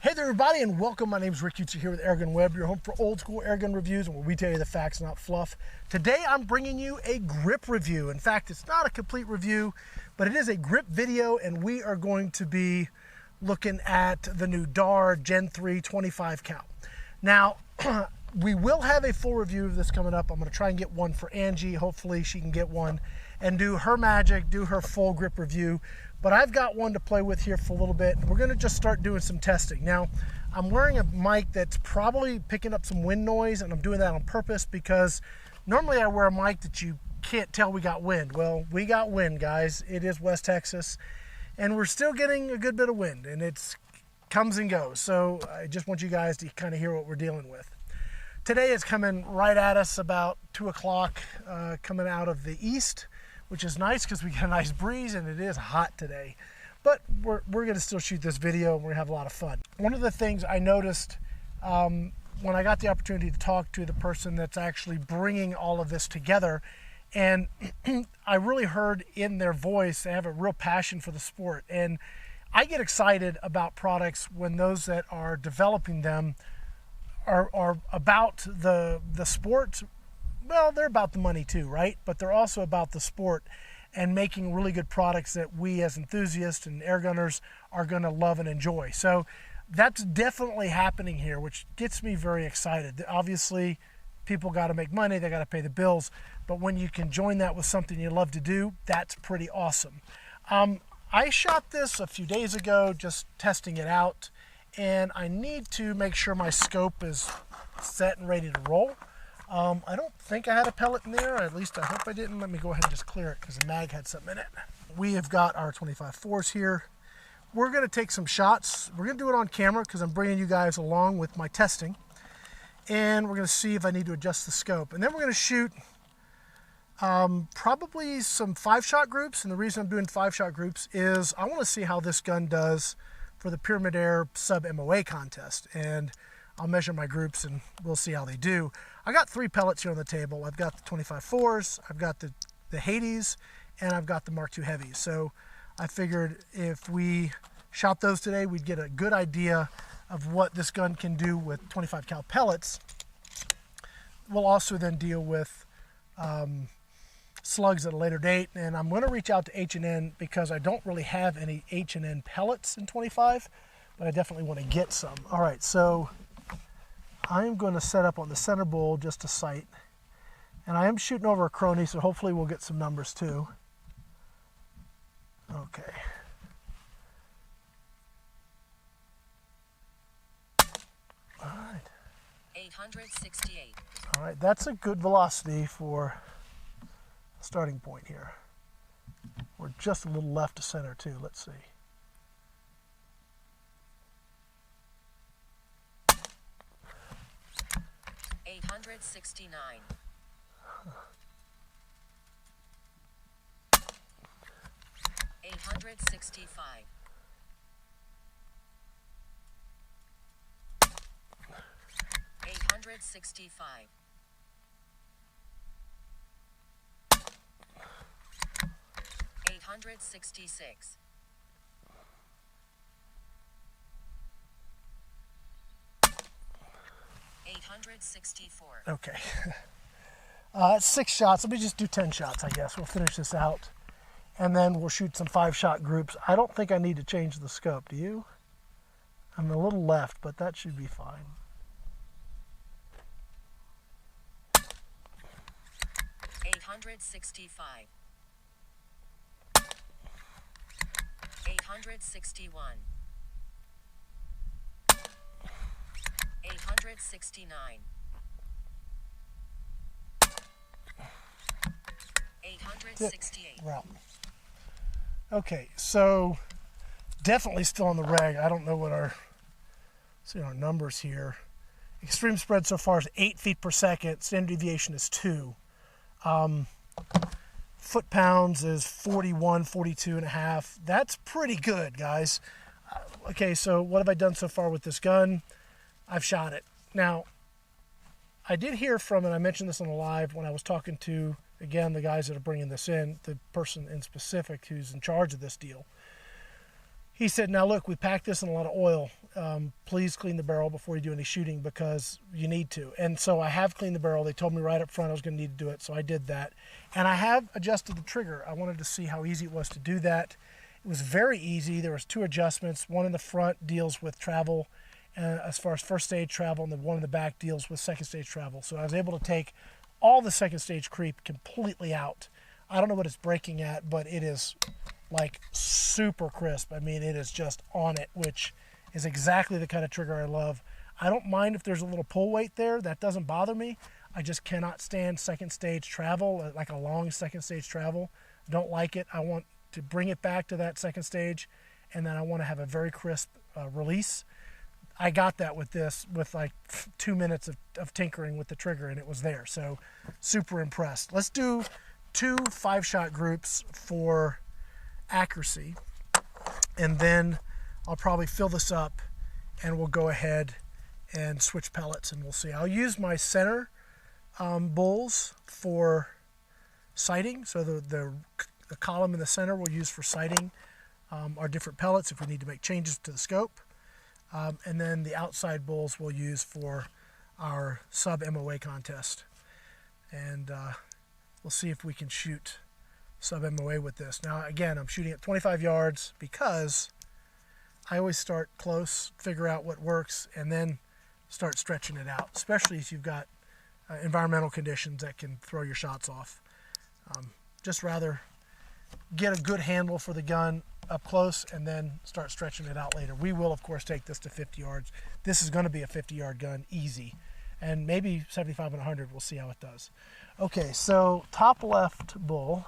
Hey there everybody and welcome. My name is Rick Utzer here with AirgunWeb, your home for old school airgun reviews where we tell you the facts, not fluff. Today I'm bringing you a GRiP review. In fact, it's not a complete review, but it is a GRiP video, and we are going to be looking at the new DAR Gen 3 25 cal. Now, we will have a full review of this coming up. I'm going to try and get one for Angie. Hopefully she can get one and do her magic, do her full GRiP review. But I've got one to play with here for a little bit. We're gonna just start doing some testing. Now, I'm wearing a mic that's probably picking up some wind noise, and I'm doing that on purpose because normally I wear a mic that you can't tell we got wind. Well, we got wind, guys. It is West Texas, and we're still getting a good bit of wind, and it comes and goes. So I just want you guys to kind of hear what we're dealing with. Today is coming right at us about 2 o'clock, coming out of the east, which is nice because we get a nice breeze and it is hot today. But we're going to still shoot this video and we're going to have a lot of fun. One of the things I noticed when I got the opportunity to talk to the person that's actually bringing all of this together, and I really heard in their voice they have a real passion for the sport. And I get excited about products when those that are developing them are about the sport. Well, they're about the money too, right? But they're also about the sport and making really good products that we as enthusiasts and air gunners are going to love and enjoy. So that's definitely happening here, which gets me very excited. Obviously, people got to make money, they got to pay the bills, but when you can join that with something you love to do, that's pretty awesome. I shot this a few days ago, just testing it out, and I need to make sure my scope is set and ready to roll. I don't think I had a pellet in there, at least I hope I didn't. Let me go ahead and just clear it because the mag had something in it. We have got our 25-4s here. We're going to take some shots. We're going to do it on camera because I'm bringing you guys along with my testing. And we're going to see if I need to adjust the scope. And then we're going to shoot probably some 5-shot groups. And the reason I'm doing 5-shot groups is I want to see how this gun does for the PyramydAir Sub MOA contest. And I'll measure my groups and we'll see how they do. I got 3 pellets here on the table. I've got the 25-4s, I've got the Hades, and I've got the Mark II heavies. So I figured if we shot those today, we'd get a good idea of what this gun can do with 25 cal pellets. We'll also then deal with slugs at a later date, and I'm going to reach out to H&N because I don't really have any H&N pellets in 25, but I definitely want to get some. All right, so I'm going to set up on the center bowl just a sight, and I am shooting over a Chrony, so hopefully we'll get some numbers too. Okay. All right. 868. All right, that's a good velocity for a starting point here. We're just a little left to center too. Let's see. 869. 865. 865. 866. 864. Okay. 6 shots. Let me just do 10 shots, I guess. We'll finish this out. And then we'll shoot some 5-shot groups. I don't think I need to change the scope. Do you? I'm a little left, but that should be fine. 865. 861. 869. 868. Route. Okay, so definitely still on the reg. I don't know what our numbers here. Extreme spread so far is 8 feet per second. Standard deviation is 2. Foot pounds is 41, 42 and a half. That's pretty good, guys. Okay, so what have I done so far with this gun? I've shot it. Now, I did hear from, and I mentioned this on the live when I was talking to, again, the guys that are bringing this in, the person in specific who's in charge of this deal. he said, now look, we packed this in a lot of oil. Please clean the barrel before you do any shooting because you need to. And so I have cleaned the barrel. They told me right up front I was going to need to do it, so I did that. And I have adjusted the trigger. I wanted to see how easy it was to do that. It was very easy. There was 2 adjustments. One in the front deals with travel, as far as first stage travel, and the one in the back deals with second stage travel. So I was able to take all the second stage creep completely out. I don't know what it's breaking at, but it is like super crisp. I mean, it is just on it, which is exactly the kind of trigger I love. I don't mind if there's a little pull weight there. That doesn't bother me. I just cannot stand second stage travel, like a long second stage travel. I don't like it. I want to bring it back to that second stage, and then I want to have a very crisp release. I got that with this, with like 2 minutes of tinkering with the trigger, and it was there. So super impressed. Let's do 2 5-shot groups for accuracy, and then I'll probably fill this up and we'll go ahead and switch pellets, and we'll see. I'll use my center bulls for sighting. So the column in the center we'll use for sighting our different pellets if we need to make changes to the scope. And then the outside bulls we'll use for our Sub MOA contest. And we'll see if we can shoot Sub MOA with this. Now again, I'm shooting at 25 yards because I always start close, figure out what works, and then start stretching it out, especially if you've got environmental conditions that can throw your shots off. Just rather get a good handle for the gun up close and then start stretching it out later. We will, of course, take this to 50 yards. This is going to be a 50-yard gun, easy. And maybe 75 and 100, we'll see how it does. Okay, so top left bull.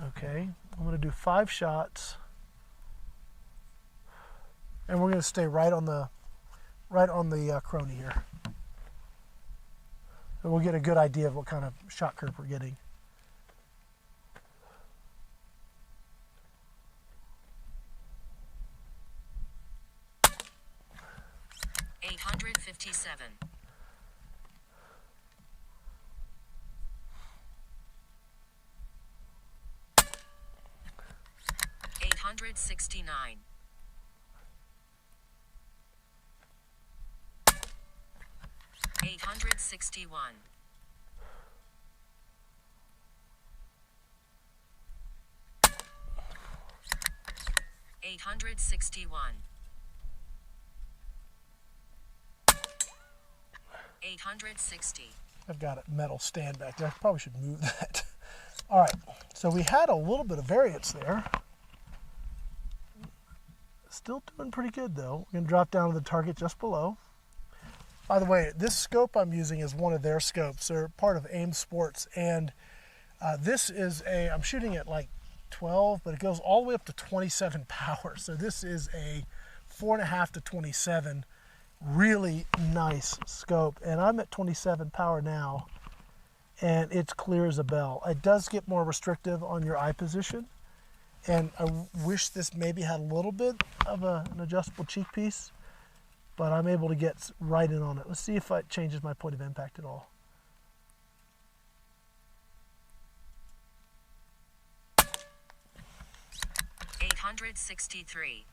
Okay, I'm going to do 5 shots. And we're going to stay right on the chrony here. And we'll get a good idea of what kind of shot curve we're getting. $857. $869. $861. $861. $860. I've got a metal stand back there. I probably should move that. All right, so we had a little bit of variance there. Still doing pretty good though. We're gonna drop down to the target just below. By the way, this scope I'm using is one of their scopes. They're part of AIM Sports, and this is I'm shooting at like 12, but it goes all the way up to 27 power. So this is a 4.5 to 27, really nice scope. And I'm at 27 power now, and it's clear as a bell. It does get more restrictive on your eye position, and I wish this maybe had a little bit of an adjustable cheek piece, but I'm able to get right in on it. Let's see if it changes my point of impact at all. $863.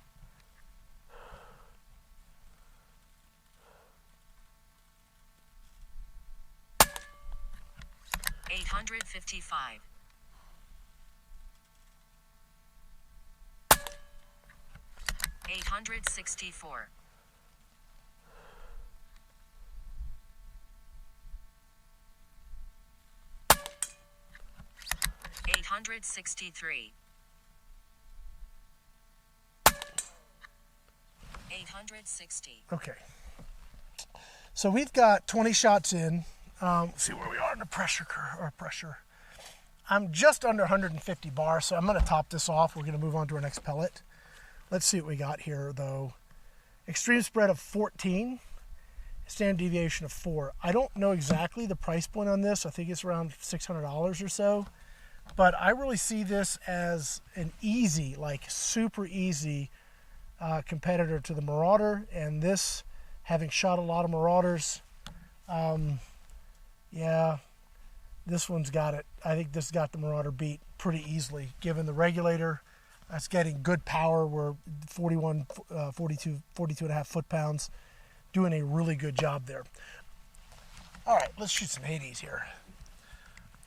$855. $864. $863. $860. Okay. So we've got 20 shots in. Let's see where we are in the pressure curve, or pressure. I'm just under 150 bar, so I'm going to top this off. We're going to move on to our next pellet. Let's see what we got here, though. Extreme spread of 14, standard deviation of 4. I don't know exactly the price point on this. I think it's around $600 or so. But I really see this as an easy, like super easy competitor to the Marauder. And this, having shot a lot of Marauders, yeah, this one's got it. I think this got the Marauder beat pretty easily, given the regulator. That's getting good power. We're 42 and a half foot-pounds, doing a really good job there. All right, let's shoot some Hades here.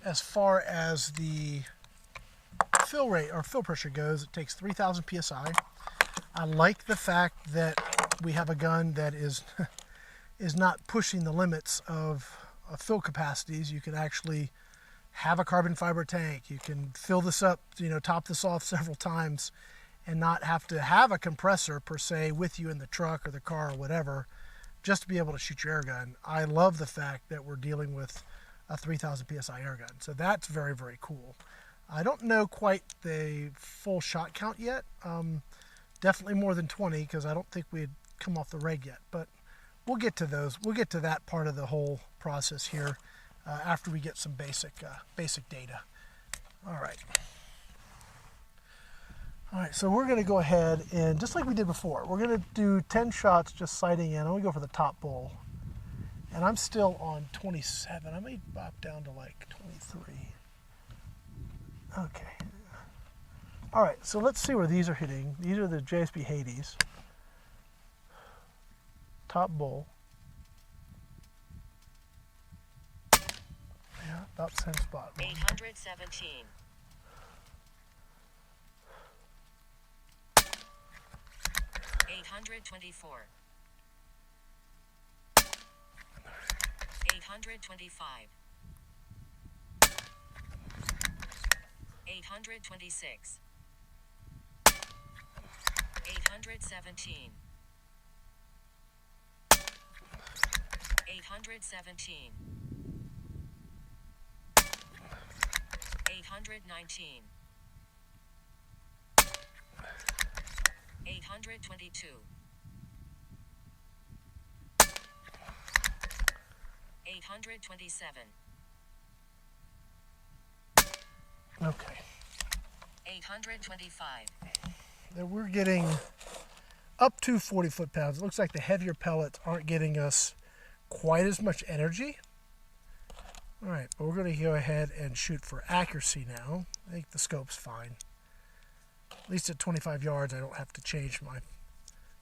As far as the fill rate or fill pressure goes, it takes 3,000 PSI. I like the fact that we have a gun that is not pushing the limits of fill capacities. You can actually have a carbon fiber tank. You can fill this up, top this off several times and not have to have a compressor per se with you in the truck or the car or whatever, just to be able to shoot your air gun. I love the fact that we're dealing with a 3,000 PSI air gun. So that's very, very cool. I don't know quite the full shot count yet. Definitely more than 20, because I don't think we had come off the reg yet, but we'll get to those. We'll get to that part of the whole process here after we get some basic data. All right, so we're going to go ahead and, just like we did before, we're going to do 10 shots just sighting in. I'm going to go for the top bowl. And I'm still on 27. I may bop down to like 23. Okay. All right, so let's see where these are hitting. These are the JSB Hades. Top bowl. Yeah, about the same spot. 817. 824. 825. 826. 817. 817. 819. 822. 827. Okay. 825. Then we're getting up to 40 foot-pounds. It looks like the heavier pellets aren't getting us quite as much energy. All right, but we're going to go ahead and shoot for accuracy now. I think the scope's fine. At least at 25 yards, I don't have to change my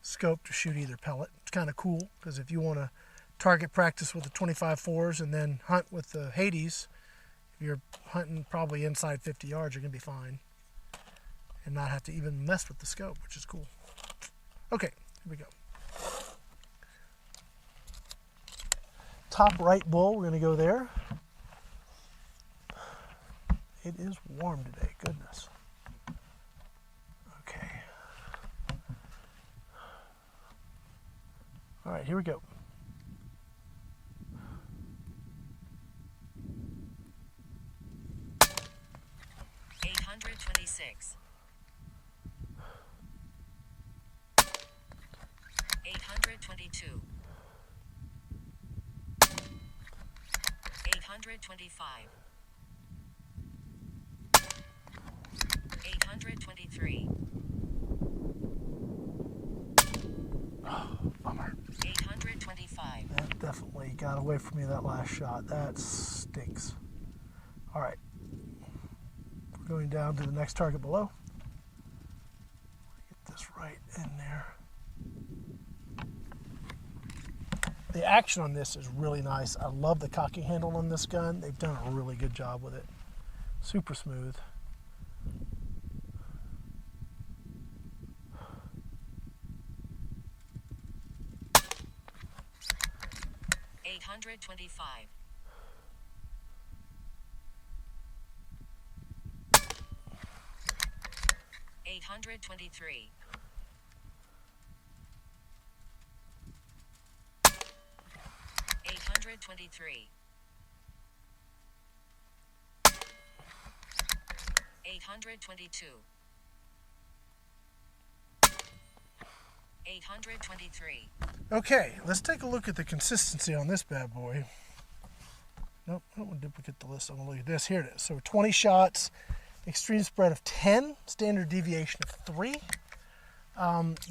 scope to shoot either pellet. It's kind of cool, because if you want to target practice with the 25-4s and then hunt with the Hades, if you're hunting probably inside 50 yards, you're going to be fine and not have to even mess with the scope, which is cool. Okay, here we go. Top right bull, we're going to go there. It is warm today, goodness. Okay. All right, here we go. $826. 822. 825. 823. Oh, bummer. 825. That definitely got away from me, that last shot. That stinks. All right. We're going down to the next target below. Get this right in there. The action on this is really nice. I love the cocking handle on this gun. They've done a really good job with it. Super smooth. $825. 823. 823. 822. 823. Okay, let's take a look at the consistency on this bad boy. Nope, I don't want to duplicate the list. I'm going to look at this. Here it is. So 20 shots, extreme spread of 10, standard deviation of 3.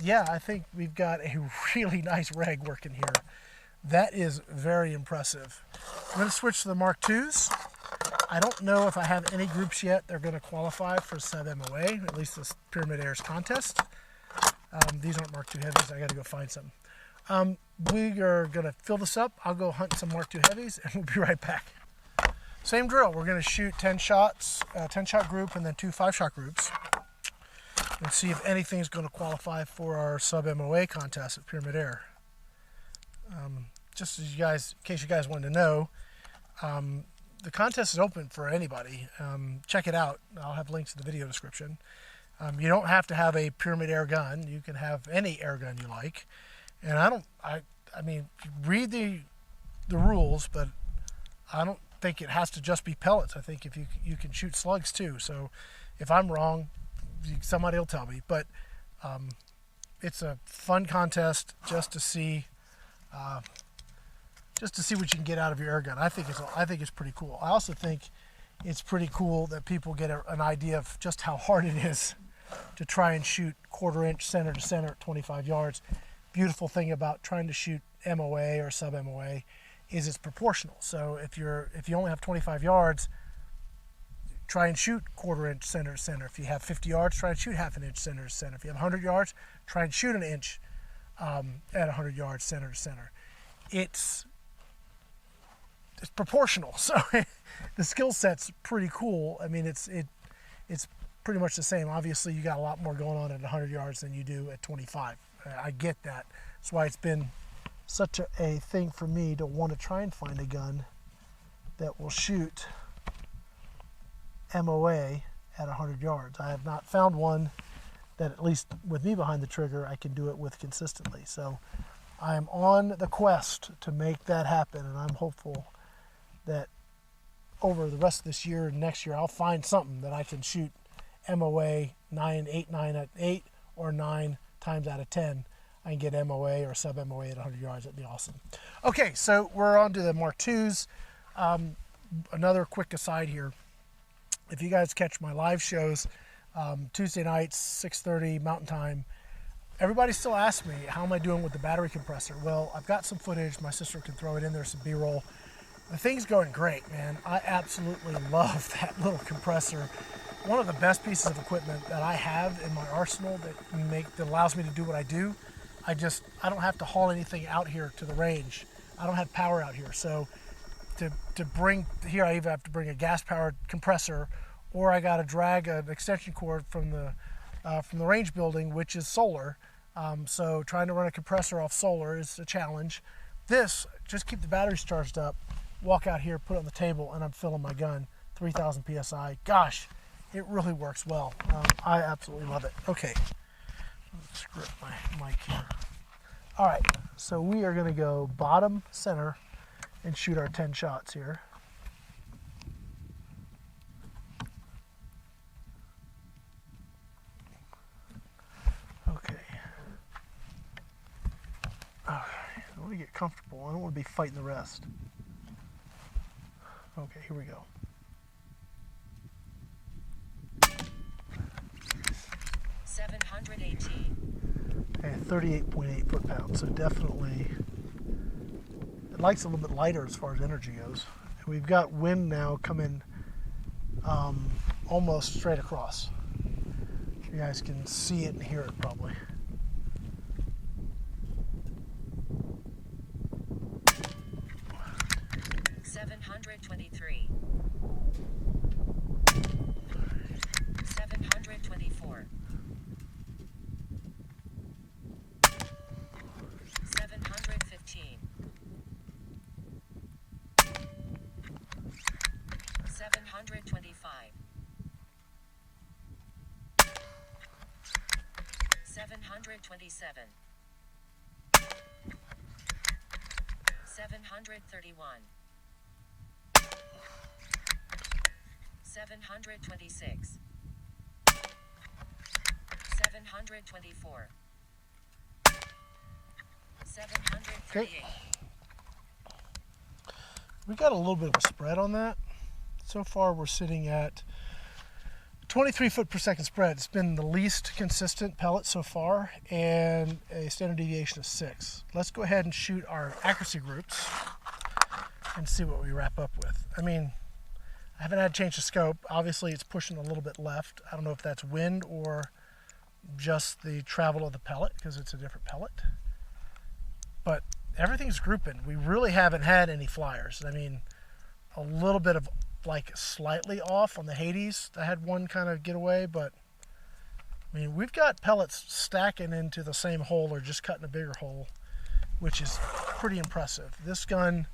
Yeah, I think we've got a really nice reg working here. That is very impressive. I'm going to switch to the Mark IIs. I don't know if I have any groups yet that are going to qualify for Sub MOA, at least this PyramydAir's contest. These aren't Mark II heavies. I got to go find some. We are going to fill this up. I'll go hunt some Mark II heavies, and we'll be right back. Same drill. We're going to shoot 10 shots, 10-shot group, and then 2 5-shot groups, and see if anything's going to qualify for our Sub MOA contest at PyramydAir. Just as you guys, in case you guys wanted to know, the contest is open for anybody. Check it out. I'll have links in the video description. You don't have to have a PyramydAir gun. You can have any air gun you like. And I mean, read the rules, but I don't think it has to just be pellets. I think if you can shoot slugs too. So if I'm wrong, somebody will tell me. But it's a fun contest just to see what you can get out of your air gun. I think it's pretty cool. I also think it's pretty cool that people get an idea of just how hard it is to try and shoot 1/4 inch center to center at 25 yards. Beautiful thing about trying to shoot MOA or Sub MOA is it's proportional. So if you only have 25 yards, try and shoot 1/4 inch center to center. If you have 50 yards, try and shoot 1/2 inch center to center. If you have 100 yards, try and shoot 1 inch at 100 yards center to center. It's proportional, so the skill set's pretty cool. I mean, it's pretty much the same. Obviously, you got a lot more going on at 100 yards than you do at 25. I get that. That's why it's been such a thing for me to want to try and find a gun that will shoot MOA at 100 yards. I have not found one that, at least with me behind the trigger, I can do it with consistently. So I'm on the quest to make that happen, and I'm hopeful that over the rest of this year and next year, I'll find something that I can shoot MOA 9 at 8 or 9 times out of 10. I can get MOA or Sub MOA at 100 yards. That'd be awesome. Okay, so we're on to the Mark IIs. Another quick aside here. If you guys catch my live shows, Tuesday nights, 6:30 Mountain Time, everybody still asks me, how am I doing with the battery compressor? Well, I've got some footage. My sister can throw it in there, some B-roll. The thing's going great, man. I absolutely love that little compressor. One of the best pieces of equipment that I have in my arsenal that allows me to do what I do. I don't have to haul anything out here to the range. I don't have power out here. So to bring here, I either have to bring a gas-powered compressor, or I got to drag an extension cord from the range building, which is solar. So trying to run a compressor off solar is a challenge. This, just keep the batteries charged up, walk out here, put it on the table, and I'm filling my gun, 3,000 PSI. Gosh, it really works well. I absolutely love it. Okay, let's grip my mic here. All right, so we are gonna go bottom center and shoot our 10 shots here. Okay. All right, I want to get comfortable. I don't want to be fighting the rest. Okay, here we go. Okay, 38.8 foot-pounds, so definitely it likes a little bit lighter as far as energy goes. And we've got wind now coming almost straight across. You guys can see it and hear it probably. $723. $724. $715. $725. $727. $731. $726. $724. $738. Okay. We got a little bit of a spread on that. So far we're sitting at 23 foot per second spread. It's been the least consistent pellet so far, and a standard deviation of 6. Let's go ahead and shoot our accuracy groups and see what we wrap up with. I mean, I haven't had to change the scope. Obviously it's pushing a little bit left. I don't know if that's wind or just the travel of the pellet because it's a different pellet. But everything's grouping. We really haven't had any flyers. I mean, a little bit of like slightly off on the Hades. I had one kind of get away, but I mean, we've got pellets stacking into the same hole or just cutting a bigger hole, which is pretty impressive. This gun,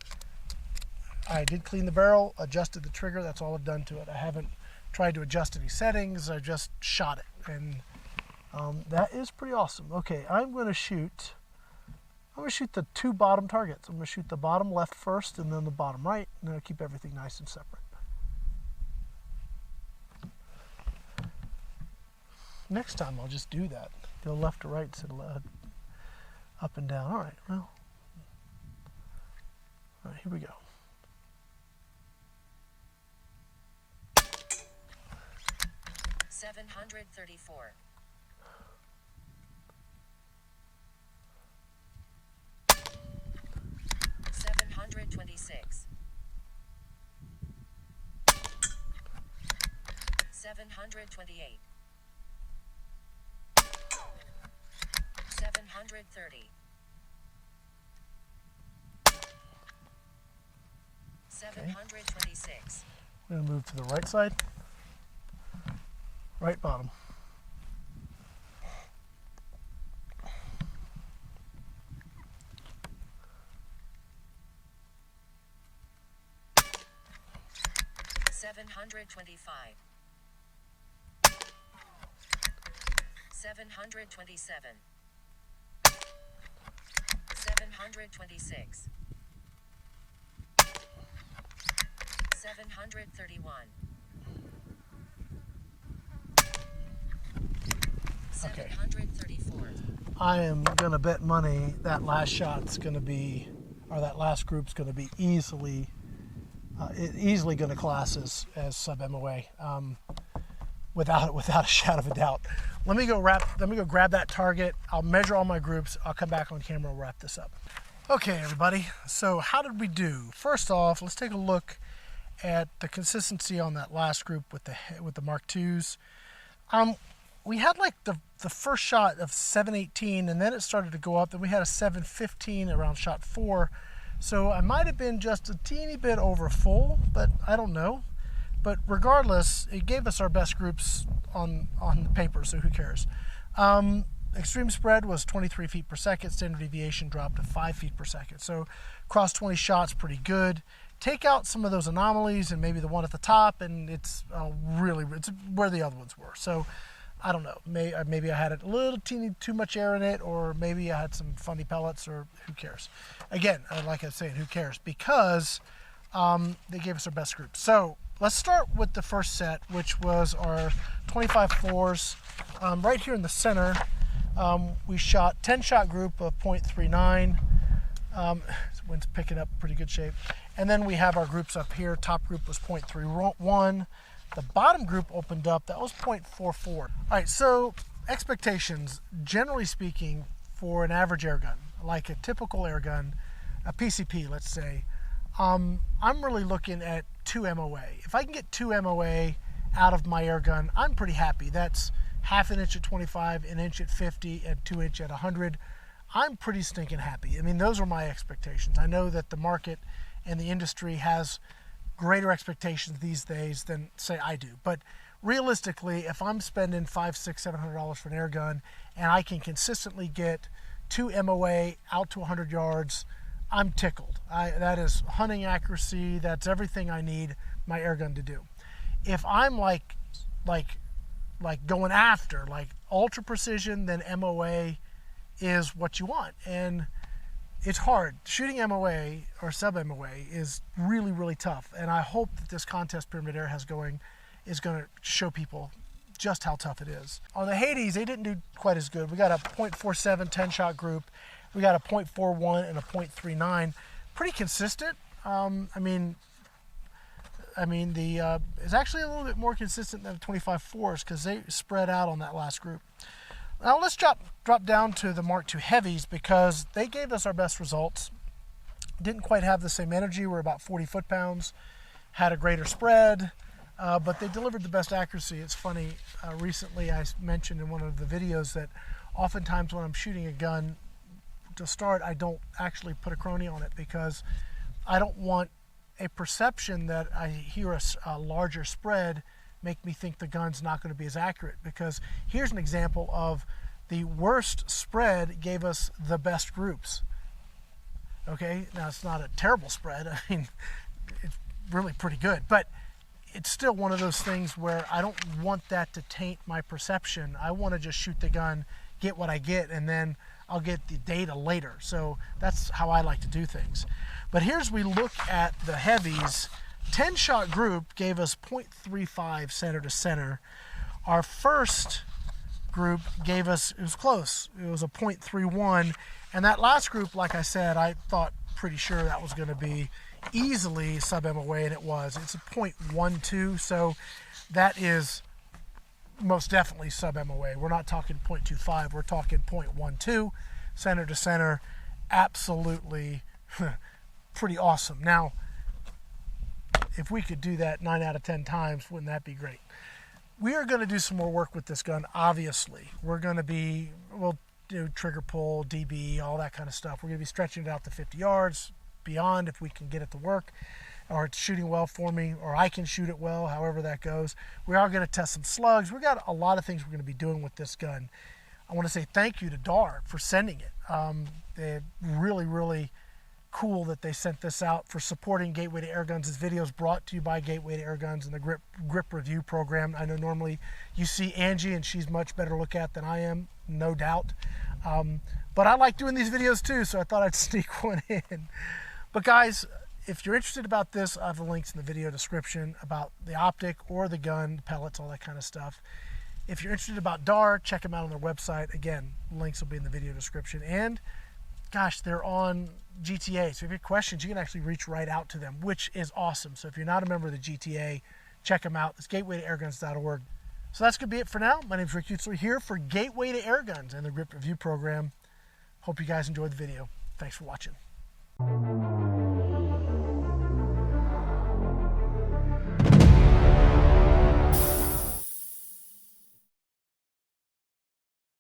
I did clean the barrel, adjusted the trigger. That's all I've done to it. I haven't tried to adjust any settings. I just shot it, and that is pretty awesome. Okay, I'm going to shoot the two bottom targets. I'm going to shoot the bottom left first and then the bottom right, and then I'll keep everything nice and separate. Next time I'll just do that. Go left to right instead of up and down. All right, well, all right, here we go. $734. $726. $728. $730. $726. We're going to move to the right side. Right bottom. $725. $727. $726. $731. Okay. $734. I am gonna bet money that last shot's gonna be, or that last group's gonna be easily gonna class as Sub MOA, without a shadow of a doubt. Let me go grab that target. I'll measure all my groups. I'll come back on camera and wrap this up. Okay, everybody. So how did we do? First off, let's take a look at the consistency on that last group with the Mark IIs. We had like the first shot of 718, and then it started to go up. Then we had a 715 around shot 4. So I might have been just a teeny bit over full, but I don't know. But regardless, it gave us our best groups on the paper, so who cares? Extreme spread was 23 feet per second. Standard deviation dropped to 5 feet per second. So cross 20 shots, pretty good. Take out some of those anomalies and maybe the one at the top, and it's where the other ones were. So I don't know. Maybe I had a little teeny too much air in it, or maybe I had some funny pellets, or who cares? Again, like I was saying, who cares? Because they gave us our best group. So let's start with the first set, which was our 25 4s. Right here in the center, we shot 10-shot group of 0.39. Wind's picking up pretty good shape. And then we have our groups up here. Top group was 0.31. The bottom group opened up, that was 0.44. All right, so expectations, generally speaking, for an average air gun, like a typical air gun, a PCP, let's say, I'm really looking at 2 MOA. If I can get 2 MOA out of my air gun, I'm pretty happy. That's half an inch at 25, an inch at 50, and 2 inch at 100. I'm pretty stinking happy. I mean, those are my expectations. I know that the market and the industry has greater expectations these days than, say, I do. But realistically, if I'm spending $500, $600, $700 for an air gun and I can consistently get 2 MOA out to 100 yards, I'm tickled. That is hunting accuracy. That's everything I need my air gun to do. If I'm like going after like ultra precision, then MOA is what you want. And it's hard. Shooting MOA or Sub MOA is really, really tough. And I hope that this contest PyramydAir has going is going to show people just how tough it is. On the Hades, they didn't do quite as good. We got a 0.47 10-shot group. We got a 0.41 and a 0.39. Pretty consistent. I mean, it's actually a little bit more consistent than the 25 4s because they spread out on that last group. Now let's drop down to the Mark II Heavies because they gave us our best results. Didn't quite have the same energy. We're about 40 foot-pounds. had a greater spread, but they delivered the best accuracy. It's funny, recently I mentioned in one of the videos that oftentimes when I'm shooting a gun to start, I don't actually put a chrony on it because I don't want a perception that I hear a larger spread make me think the gun's not going to be as accurate. Because here's an example of the worst spread gave us the best groups. Okay, now it's not a terrible spread. I mean, it's really pretty good, but it's still one of those things where I don't want that to taint my perception. I want to just shoot the gun, get what I get, and then I'll get the data later. So that's how I like to do things. But here's we look at the heavies. 10-shot group gave us 0.35 center to center. Our first group gave us, it was close, it was a 0.31. And that last group, like I said, I thought pretty sure that was going to be easily Sub MOA, and it was. It's a 0.12, so that is most definitely Sub MOA. We're not talking 0.25, we're talking 0.12 center to center. Absolutely pretty awesome. Now, if we could do that 9 out of 10 times, wouldn't that be great? We are going to do some more work with this gun, obviously. We're going to be, we'll do trigger pull, DB, all that kind of stuff. We're going to be stretching it out to 50 yards, beyond if we can get it to work, or it's shooting well for me, or I can shoot it well, however that goes. We are going to test some slugs. We got a lot of things we're going to be doing with this gun. I want to say thank you to DAR for sending it. They're really cool that they sent this out, for supporting Gateway to Airguns. This video is brought to you by Gateway to Airguns and the GRiP review program. I know normally you see Angie and she's much better to look at than I am, no doubt. But I like doing these videos too, so I thought I'd sneak one in. But guys, if you're interested about this, I have the links in the video description about the optic or the gun, the pellets, all that kind of stuff. If you're interested about DAR, check them out on their website. Again, links will be in the video description. And gosh, they're on GTA. So if you have questions, you can actually reach right out to them, which is awesome. So if you're not a member of the GTA, check them out. It's gatewaytoairguns.org. So that's going to be it for now. My name is Rick Utzler here for Gateway to Airguns and the GRiP review program. Hope you guys enjoyed the video. Thanks for watching.